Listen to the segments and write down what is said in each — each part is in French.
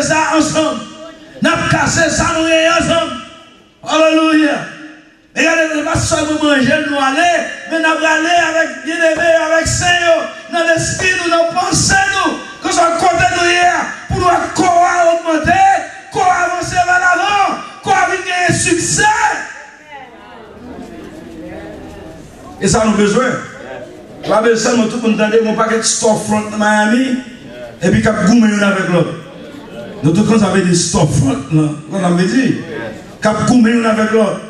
ça ensemble. N'a cassé ça nous ensemble. Alléluia. Regardez, pas seulement manger, nous aller, mais nous aller avec bien-aimé, avec Seigneur, dans l'esprit, nous, dans la pensée, nous, que ce soit côté nous hier, pour nous augmenter, avancer vers l'avant, gagner succès. Et ça, nous avons besoin. Nous avons besoin de tout le monde entendre mon paquet de storefront de Miami, et puis cap goumé une avec l'autre. Nous tous nous avons des storefront, on a dit. Cap goumé une avec l'autre.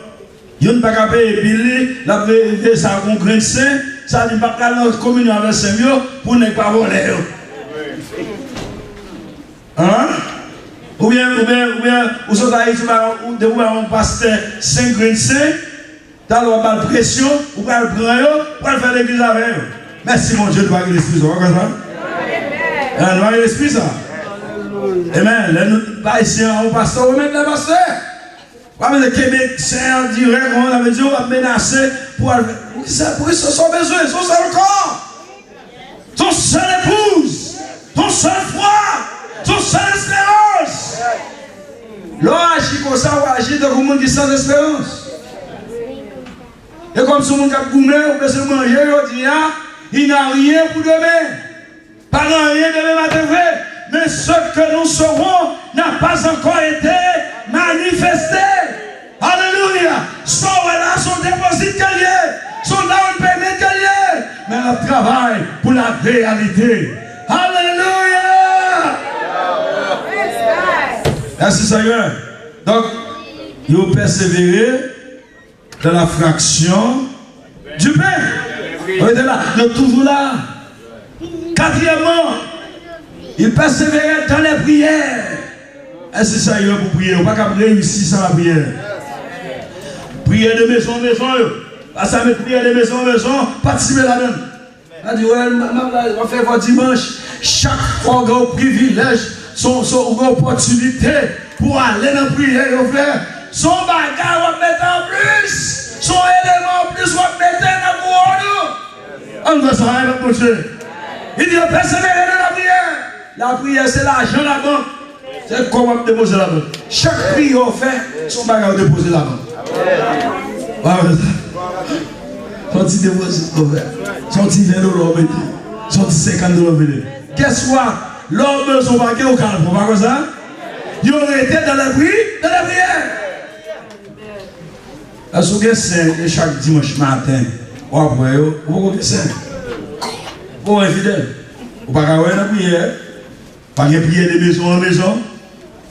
Ils n'ont pas qu'à payer Billy, la payer ça un grain de saint, ça dit pas qu'à la communion avec Seigneur pour ne pas voler. Hein? Ou bien, vous êtes Haïti, vous avez un pasteur 5 grains de saint, dans la pression, vous pouvez le prendre, pour faire l'église avec eux. Merci mon Dieu de voir l'esprit, vous voyez ça? Nous avons l'esprit ça. Amen. Les Haïtiens, on pasteur, on met le pasteur. Le Québec, c'est un direct, on avait dit, on va menacer pour son besoin, son seul corps, ton seul épouse, ton seul foi, ton seul espérance. L'on agit comme ça, on agit dans le monde qui sans espérance. Et comme si on a goumé, on peut se manger, on dit, il n'a rien pour demain. Pas rien demain matin vrai. Mais ce que nous serons n'a pas encore été manifesté. Alléluia. Son là, son déposit qu'il y a, son down payment qu'il y a, mais on travaille pour la réalité. Alléluia. Merci Seigneur. Donc, il faut persévérer dans la fraction du pain. On est là, on est toujours là. Quatrièmement, il persévérait dans les prières. Est-ce que ça y est pour prier? On ne peut pas réussir sans la prière. Prière de maison en maison. Parce que prière de maison en maison, participer là-dedans. On dit, on va faire votre dimanche. Chaque fois qu'on a un privilège, son opportunité pour aller dans la prière, son bagage, on va mettre en plus. Son élément en plus, on va mettre dans le monde. On va s'arrêter pour Dieu. Il dit, persévérer dans la prière. La prière, c'est l'argent la banque. C'est comment on dépose la banque. Chaque prière on fait, son bagage on dépose la banque. Son petit dépose, son petit 20 $, son petit 50 $. Qu'est-ce que l'homme de son bagage au calme, pas comme ça? Il aurait été dans la prière. Est-ce que c'est chaque dimanche matin, ou après, vous connaissez? Vous êtes fidèle. Vous ne pouvez pas avoir une prière. Pas de prière de maison en maison.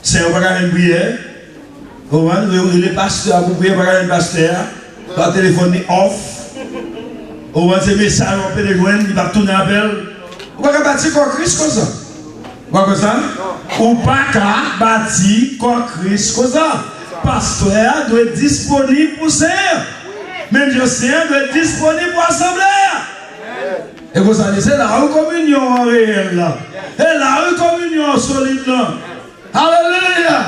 C'est un bagage de prière. Vous voyez, les pasteurs, vous priez pas un pasteur. Votre téléphone est off. Vous voyez, ces messages, on peut les joindre, il va tourner appel. Vous ne pouvez pas bâtir comme Christ comme ça. Vous voyez ça? Ou pas qu'à bâtir comme Christ comme ça. Pasteur doit être disponible pour ça. Même Dieu doit être disponible pour l'assemblée. Et vous savez, c'est la communion réelle là. Et la communion solide là. Alléluia.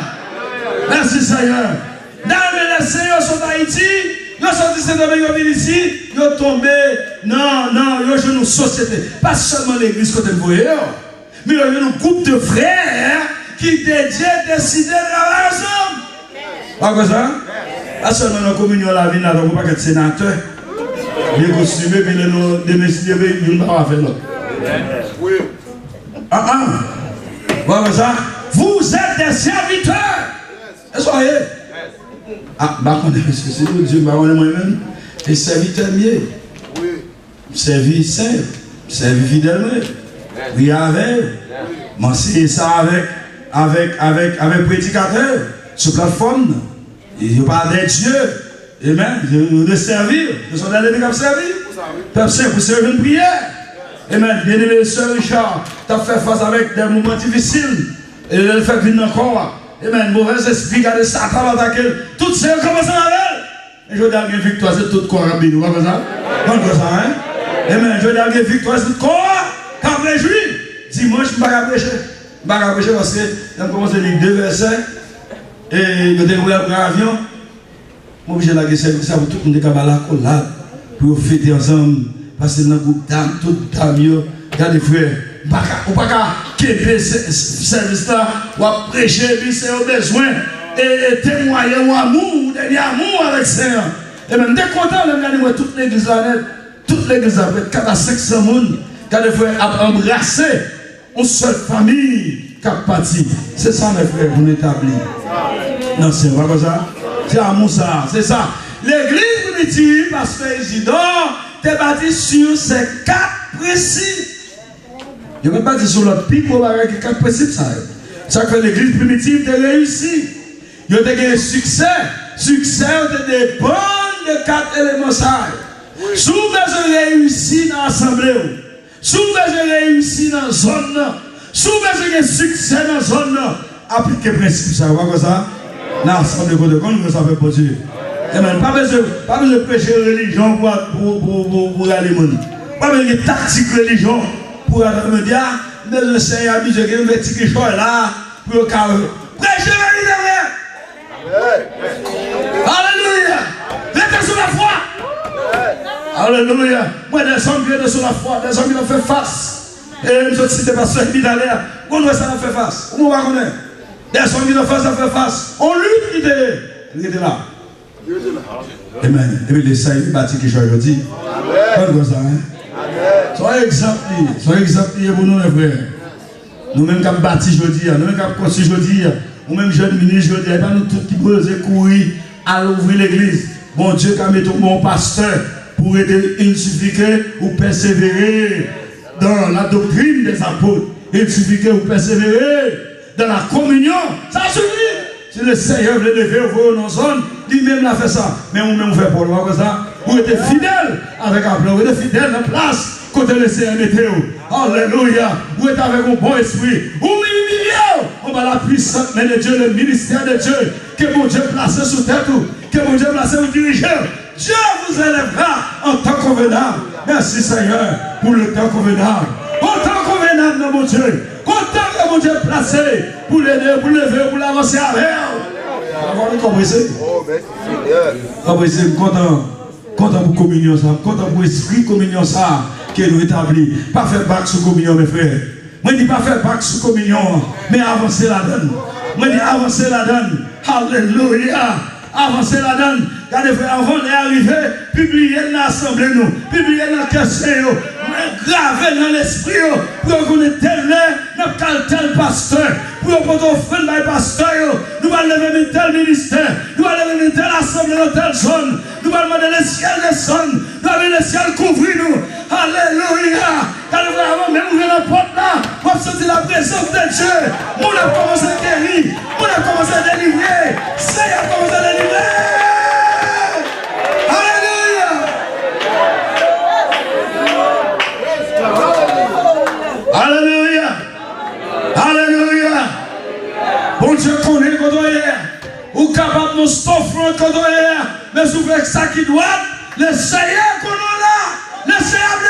Merci Seigneur. Dans les Seigneurs sont Haïti, ils sont sortis de venir ici, ils sont tombés. Non, ils sont une société. Pas seulement l'église que vous voyez, mais il y a un groupe de frères qui décident de travailler ensemble. Pas comme ça? Pas seulement la communion la vie, là, donc pas être sénateur. Les costumés, puis les noms de messieurs, ils ne vont pas faire l'autre. Oui. Voilà ça. Vous êtes des serviteurs. Est-ce que vous voyez? Bah, c'est Dieu, moi-même. Et serviteur mieux. Oui. Servir simple. Servir fidèlement. Oui, avec. M'enseigner ça avec prédicateur. Sur plateforme. Il parle de Dieu. Amen. De servir. De son aller comme servir. Peuple saint, vous servez une prière. Amen. Bien-aimé, sœur Richard, tu as fait face avec des moments difficiles. Et le fait venir encore. Amen. Mauvais esprit, regardez ça, attaquer. Tout ça, comment ça va? Et je veux dire, une victoire, c'est tout corps à bidou. Comme ça? Comme ça, hein? Amen. Je veux dire, une victoire, c'est tout corps. Quand on réjouit, dimanche, je ne vais pas prêcher. Je ne vais pas prêcher parce que on a commencé à lire 2 versets. Et je déroule un avion. Moi, j'ai la question ça pour tout le monde qui a la collab. Pour fêter ensemble. Parce que dans le groupe d'âme, tout d'âme, regardez frère. On ne peut pas Québec, service là, ou à prêcher, puis c'est au besoin, et témoigner ou amour, dernier amour avec le Seigneur. Et même dès qu'on a regardé toute l'église là, toute l'église là, 4 à 500 personnes, quand les frères ont embrassé une seule famille qui a parti. C'est ça, mes frères, vous l'établissez. Non, c'est pas comme ça. C'est amour ça, c'est ça. L'église primitive, pasteur Isidore, est bâtie sur ces 4 principes. Je ne vais pas dire sur l'autre pic, mais il y a 4 principes. Ça fait l'église primitive est réussie. Il y a des succès. Succès dépend de 4 éléments. Si vous avez réussi dans l'assemblée, si vous avez réussi dans la zone, si vous avez succès dans la zone, appliquez le principe. Ça va comme ça? Dans l'assemblée de Côte, comment ça fait pour Dieu? Pas besoin de prêcher religion pour aller au monde. Pas besoin de tactique religion pour aller me dire, mais le Seigneur a dit que je vais tirer là pour le carreau. Prêchez religion. Alléluia. Restez sur la foi. Alléluia. Moi, des hommes qui sont sur la foi, des hommes qui ont fait face. Et je cite pasteur Vidalaire. On doit ça faire face. On va connaître. Des hommes qui ont fait ça faire face. On lutte, il était là. Amen. Et puis les saints bâtis qui sont aujourd'hui. Comme ça, hein? Soyez exemplaires pour nous, les frères. Nous-mêmes qui avons bâti aujourd'hui, nous-mêmes qui avons construit aujourd'hui, nous-mêmes jeunes ministres aujourd'hui, et pas nous tous qui pouvons courir à ouvrir l'église. Bon Dieu, qui a mis tout mon pasteur pour aider, il suffit que vous persévérer dans la doctrine des apôtres. Il suffit que vous persévérer dans la communion. Ça suffit. Si le Seigneur veut lever vous dans zone, lui-même l'a fait ça. Mais vous-même vous faites pour le ça. Vous êtes fidèles avec un plan, vous êtes fidèles en place côté le Seigneur météo. Alléluia. Vous êtes avec un bon esprit. Vous m'humiliez. On va la puissante main de Dieu, le ministère de Dieu. Que mon Dieu place sous tête. Que mon Dieu place vous diriger. Dieu vous élèvera en temps convenable. Merci Seigneur pour le temps convenable. En temps convenable dans mon Dieu. Content que mon Dieu placé pour l'aider, pour lever, pour l'avancer avec. Avant de commencer. Content pour communion ça, content pour esprit communion ça qui nous établit. Pas faire bac sous communion mes frères. Moi je dis pas faire bac sous communion, mais avancer la donne. Moi je dis avancer la donne. Alléluia. Avancer la donne. Regardez frère, avant d'arriver, publier dans l'assemblée nous, publier dans le question, graver dans l'esprit, pour qu'on ait tel pasteur, pour qu'on offre le pasteur, nous allons lever tel ministère, nous allons lever telle assemblée dans telle zone, nous allons demander le ciel descendre, nous allons le ciel couvrir nous. Alléluia. Regardez frère, avant même ouvrir la porte là, on va sentir la présence de Dieu. On a commencé à guérir, on a commencé à délivrer, Seigneur a commencé à délivrer. Alléluia. Alléluia. Bon Dieu connaît quand on est. Ou capable de nous stopper quand on est. Mais si vous faites ça qui doit, le Seigneur qu'on a là. Le Seigneur de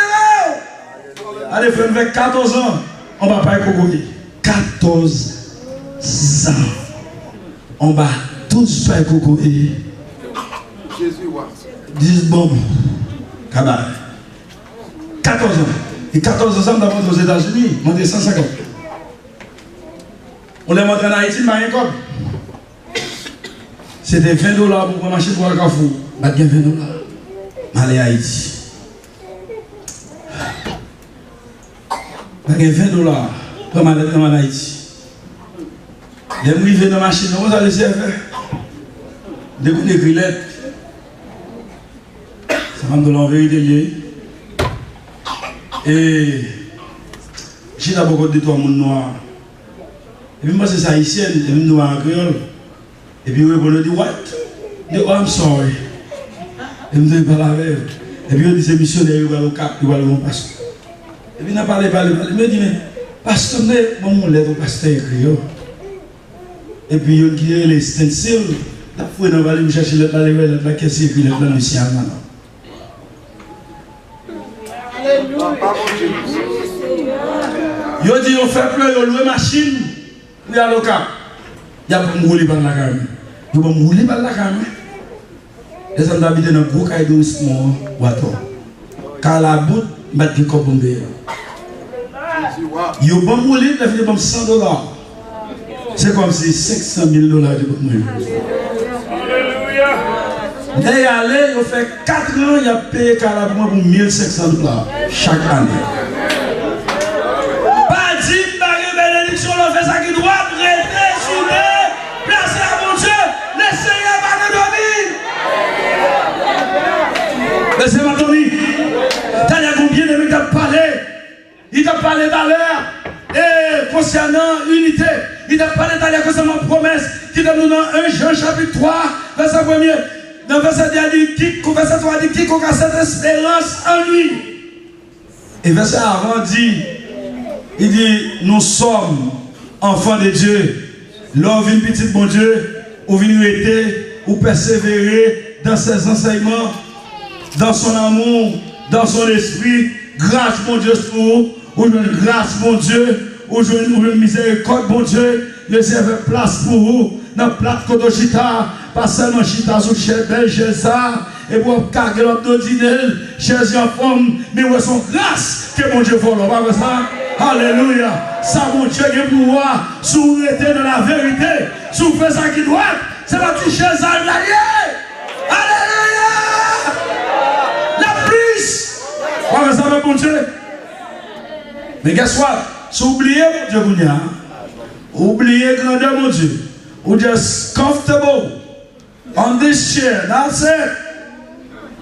allez, frère, avec 14 ans, on ne va pas écouter. 14 ans. On va tous pas écouter. Jésus, 10 bombes. Cabal. 14 ans. Et 14 ans d'avant aux États-Unis, on est 150. On les montre en Haïti, mais rien comme. C'était 20 $ pour marcher pour un carrefour. Bah, il y a 20 $. Aller à Haïti. Bah, il y a 20 $ pour aller en Haïti. Les arrivés dans la machine, vous allez faire. Des coups de grillettes. Ça va me donner en vérité. Et j'ai d'abord de toi, mon noir. Et puis moi, c'est ça haïtienne, et puis noir en créole. Et puis on dit, what? Je dis, oh, I'm sorry. Et puis on dit, pas la rêve. Et puis on dit, c'est missionnaire, il va au cap, il va au pasteur. Et puis on a parlé. Il me dit, mais pasteur, mon lettre au pasteur écrit. Et puis on dit, les stencils, la fois, on va aller me chercher la caisse et puis le plan ici à maintenant. Yo dit on fait plein, on loue machine, il y a le cap. Il y a pour mourir par la gamme. Il va mourir par la gamme. Et ça m'a habité dans le gros caille doucement, water. Car la bout, bat qui copombe. Il y a bon mouline, il y a bon $100. C'est comme si $500 000 de bon mouline. Dès aller, il fait 4 ans, il a payé carrément pour $1,500 chaque année. Pas dit, bénédiction, on fait ça qui doit prêter, souder, placer à mon Dieu, laissez pas nous dormir. Laissez-moi dormir. T'as dit combien de minutes il t'a parlé tout à l'heure, et concernant l'unité, il t'a parlé tout à l'heure concernant la promesse, qui donne dans 1 Jean chapitre 3, verset 1er. Dans verset 2, verset 3 dit quiconque a cette espérance en lui. Et verset avant dit, il dit, nous sommes enfants de Dieu. L'homme vient petit bon Dieu, ou vient été, ou persévérer dans ses enseignements, dans son amour, dans son esprit. Grâce mon Dieu sur vous, ou une grâce mon Dieu, ou une miséricorde mon Dieu, réserve place pour vous, dans la plate Kodoshita, pas seulement Chita sur belle chez ça, et pour carguer l'autre dîner, chez en forme, mais où est son grâce que mon Dieu vole, pas comme ça? Alléluia! Ça mon Dieu qui est pouvoir, si vous êtes dans la vérité, si vous faites ça qui doit, c'est pas toucher ça l'allié! Alléluia! La plus! Pas ça mon Dieu? Mais qu'est-ce que si vous oubliez mon Dieu, oubliez grandeur mon Dieu, ou just comfortable on this chair, that's it.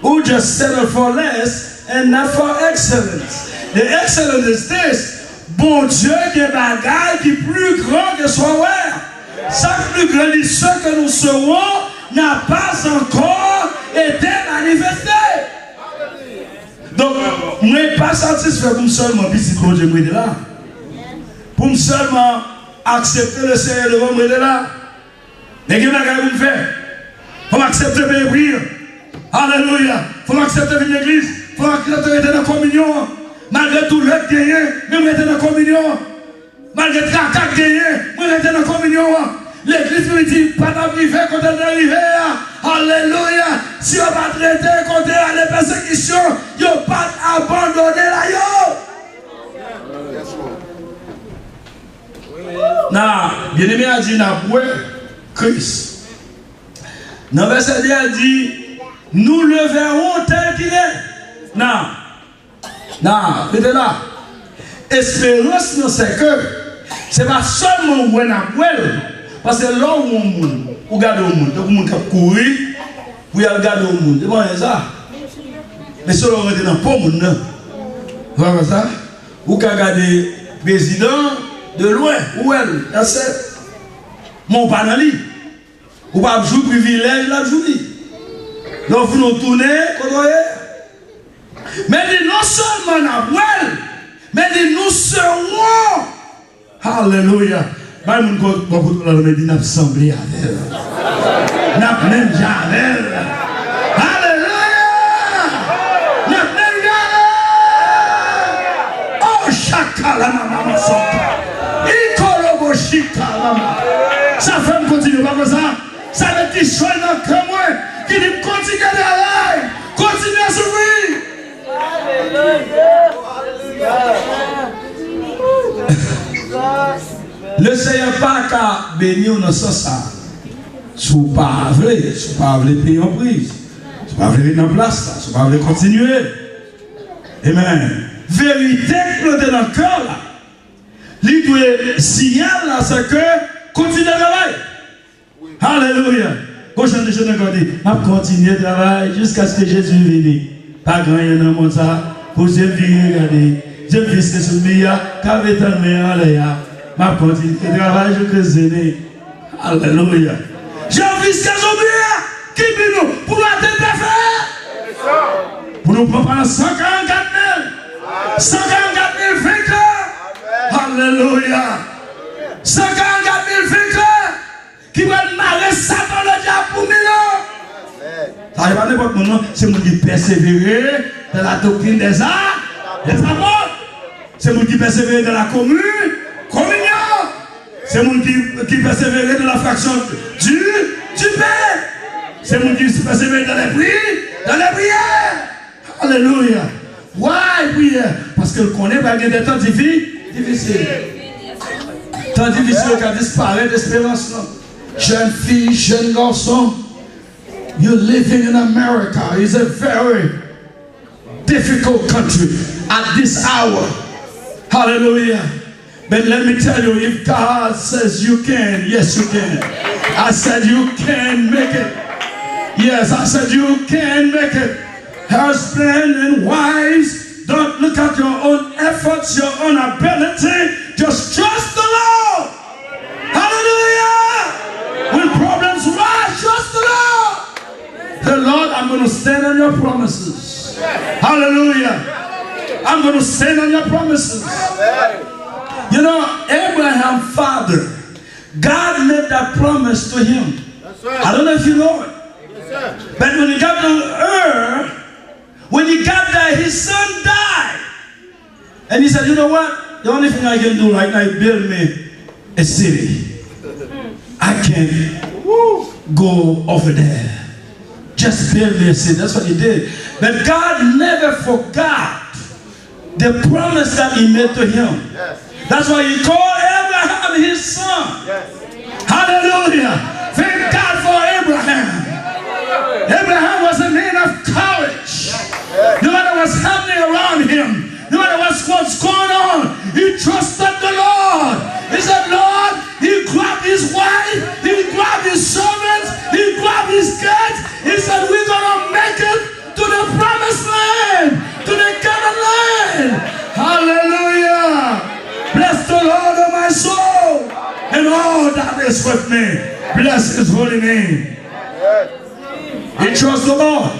Ou just settle for less and not for excellence. The excellence is this. Bon Dieu, qui est bagaille qui est plus grand que son frère. Ça plus grand de ce que nous serons n'a pas encore été manifesté. Donc, je ne suis pas satisfait pour seulement petit bon Dieu de là. Pour seulement accepter le Seigneur devant moi de là. Mais qu'est-ce que vous faites? Il faut accepter de prier. Alléluia. Il faut accepter de venir à l'église. Il faut accepter de dans la communion. Malgré tout le gagné, mais vous êtes dans la communion. Malgré tout le gagné, vous êtes dans la communion. L'église me dit, pas d'arriver quand elle est arrivée. Alléluia. Si on va traiter quand elle a les persécutions, il ne faut pas abandonner la yo. Non, bien aimé a dit, Christ. Dans le verset 2, il dit, nous le verrons tel qu'il est. Non, mettez là. Espérance, c'est que ce n'est pas seulement où on a parce que là où on regarde au monde, donc on a couru, pour y regarder au monde. C'est bon, ça. Mais si on est dans le monde, vous voyez ça? Vous regardez le président de loin, où elle, mon panali. Vous ne pouvez pas jouer privilège la journée. Donc vous nous tournez, mais non seulement nous, mais nous serons. Alléluia. Nous avons assemblé avec elle. Nous avons même jamais. Alléluia. Nous avons même jamais. Oh, chakalama mama santa. Ikolobo shikalama. Ça fait me continuer, pas comme ça. Ça veut dire choix dans le moi qui dit continuer d'aller, continuer à s'ouvrir. Le Seigneur pas qu'à bénir dans ce sens. Si vous ne pouvez pas payer en prise, si vous ne pouvez pas dans place, si vous ne pouvez pas continuer. Amen. Vérité plantée dans le cœur là. Le signal là, c'est que continuez à travailler. Alléluia. Prochain de choses encore dit, on continue de travailler jusqu'à ce que Jésus vienne. Pas grand rien dans le monde ça. Pour je viens regarder. Je vis que ce meilleur qu'avait un meilleur l'air. Ma continue de travailler jusqu'à ce que alléluia. Je vis que ce meilleur qui vient nous pour la tête de faire. Pour nous préparer 144 000. 144 000 vainqueurs. Alléluia. 144 000 vainqueurs. Qui va marrer Satan le diable pour millions. Ça n'est pas n'importe comment, c'est moi qui persévérer dans la doctrine des arts, des apôtres. C'est moi qui persévérer dans la communion. C'est moi qui persévérer dans la fraction du pain. C'est moi qui persévérer dans les prières. Alléluia. Why prière? Parce que le connaît pas des temps difficiles. difficile. Tant difficile qu'à disparaître d'espérance. Jeune fille, jeune garçon, you're living in America. It's a very difficult country at this hour. Hallelujah. But let me tell you, if God says you can, yes you can. I said you can make it. Yes, I said you can make it. Husband and wives, don't look at your own efforts, your own ability. Just trust the Lord. Hallelujah. When problems rise, trust the Lord. The Lord, I'm going to stand on your promises. Hallelujah. I'm going to stand on your promises. You know, Abraham, father, God made that promise to him. I don't know if you know it. But when he got to Ur, when he got there, his son died. And he said, you know what? The only thing I can do right now is build me a city. I can't go over there. Just build me a city. That's what he did. But God never forgot the promise that he made to him. That's why he called Abraham his son. Hallelujah. Thank God for Abraham. Abraham was a man of courage. No matter what's happening around him, no matter what's going on, he trusted the Lord. He said, Lord, he grabbed his wife, he grabbed his servants, he grabbed his kids. He said, we're going to make it to the promised land, to the Canaan land. Hallelujah. Bless the Lord, of my soul, and all that is with me. Bless his holy name. He trusts the Lord.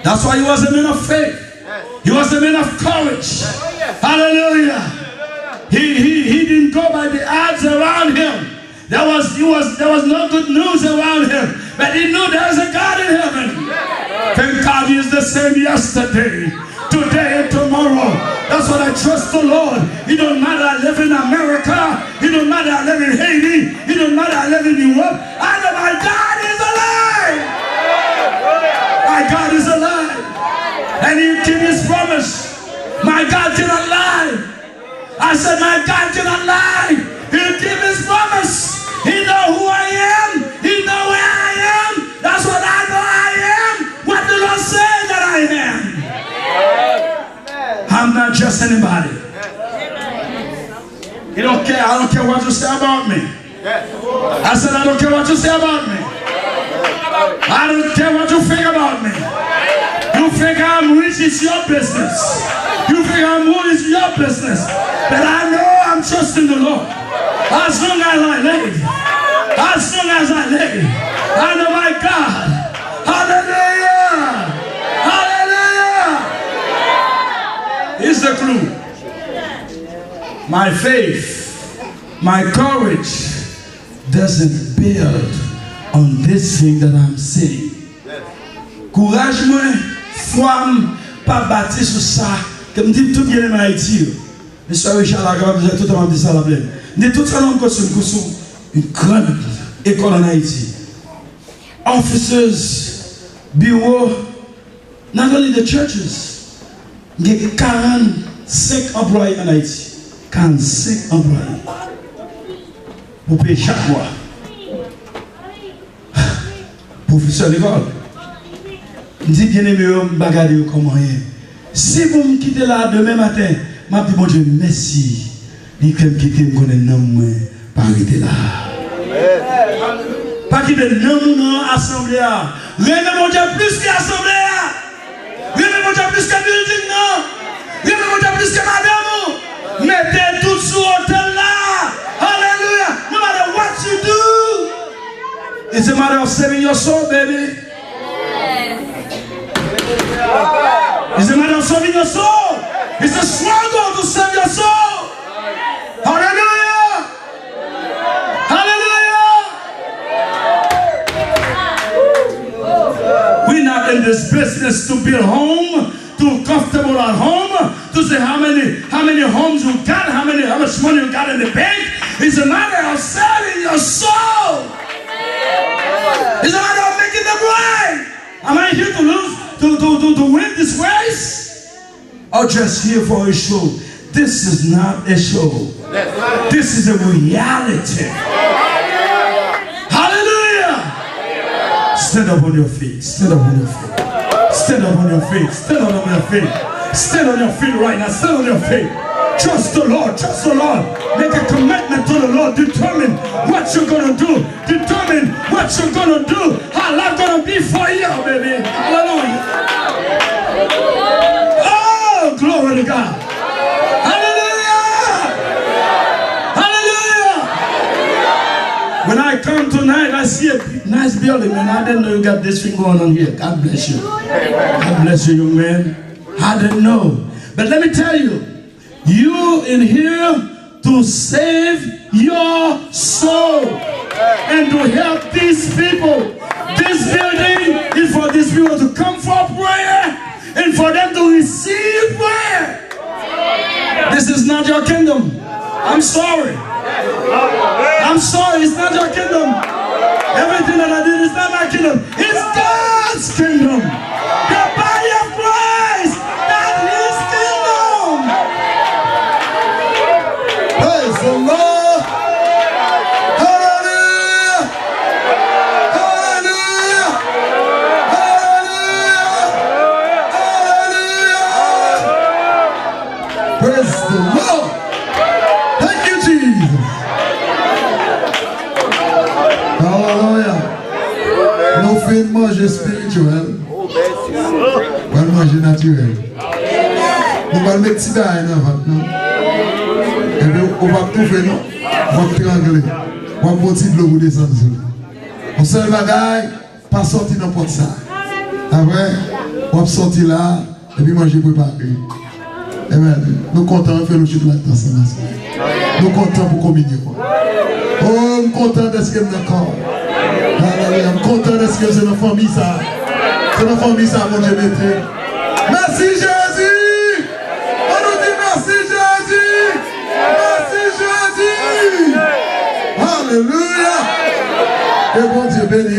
That's why he was a man of faith. He was a man of courage. Hallelujah. He didn't go by the odds around him. There was no good news around him. But he knew there was a God in heaven. Thank God he is the same yesterday, today, and tomorrow. That's what I trust the Lord. It don't matter I live in America. It don't matter I live in Haiti. It don't matter I live in Europe. I know my God is alive. My God is alive. And he keep his promise. My God cannot lie. I said my God cannot lie. He'll keep his promise. He knows who I am. He knows where I am. That's what I know I am. What the Lord said that I am. I'm not just anybody. He don't care. I don't care what you say about me. I said I don't care what you say about me. I don't care what you think about me. You think I'm rich, it's your business. You think I'm good, it's your business. But I know I'm trusting the Lord. As long as I live, as long as I live, I know my God. Hallelujah! Hallelujah! Here's the clue. My faith, my courage doesn't build on this thing that I'm saying. Courage moi, foi pas bâti sur ça. Comme dit tout bien en Haïti. Monsieur Richard Lagarde, vous avez tout le monde dit ça la blague. Dit tout ça dans une grande école en Haïti. Officers, bureaux, not only the churches. Il y a 45 employés en Haïti. 45 employés. Pour payer chaque mois. Professeur de l'école. Dit bien aimé, bagarre comment rien. Si vous me quittez là demain matin, je dis bon Dieu merci. Il peut me quitter, me connaître non moi, pas arrêter là. Pas quitter non mon assemblée. Rien mon Dieu plus que assemblée. Rien mon Dieu plus que building non. Rien mon Dieu plus que madame. Mettez tout sur hôtel là. Hallelujah. No matter what you do. It's a matter of saving your soul, baby. It's a matter of saving your soul. It's a struggle to save your soul. Hallelujah. Hallelujah. We're not in this business to build home, to comfortable at home, to say how many homes you got, how much money you got in the bank. It's a matter of saving your soul. It's a matter of making them right. Am I here to lose, to win this race? Or just here for a show? This is not a show. This is a reality. Hallelujah. Stand up on your feet. Stand up on your feet. Stand up on your feet. Stand up on your feet. Stand on your feet right now. Stand on your feet. Trust the Lord. Trust the Lord. Make a commitment to the Lord. Determine what you're going to do. Determine what you're going to do. How life going to be for you, baby. Hallelujah. Oh, glory to God. Hallelujah. Hallelujah. When I come tonight, I see a nice building, man. I didn't know you got this thing going on here. God bless you. God bless you, young man. I didn't know. But let me tell you, you in here to save your soul and to help these people. This building is for these people to come for prayer and for them to receive prayer. This is not your kingdom. I'm sorry. I'm sorry, it's not your kingdom. Everything that I did is not my kingdom. It's God's kingdom. The body of Christ. That's His kingdom. Praise the Lord. Hallelujah. Hallelujah. Hallelujah. Hallelujah. Praise the Lord. Thank you, Jesus. Hallelujah. Nous faisons manger spirituel. Nous allons manger naturel. Nous allons mettre petit bain dans votre nom. Et puis on va tout faire, non? On va triangler. On va porter de l'eau pour descendre. On seul bagaille, pas sortir n'importe ça. Après, on va sortir là et puis manger préparé. Amen. Nous comptons de faire le chute là-dedans. Nous comptons pour communier. Oh, nous comptons de ce que nous avons. Alléluia. Nous comptons de ce que c'est notre famille ça. C'est notre famille ça, mon Dieu. Merci Jésus. On nous dit merci Jésus. Merci Jésus. Alléluia. Et bon Dieu béni.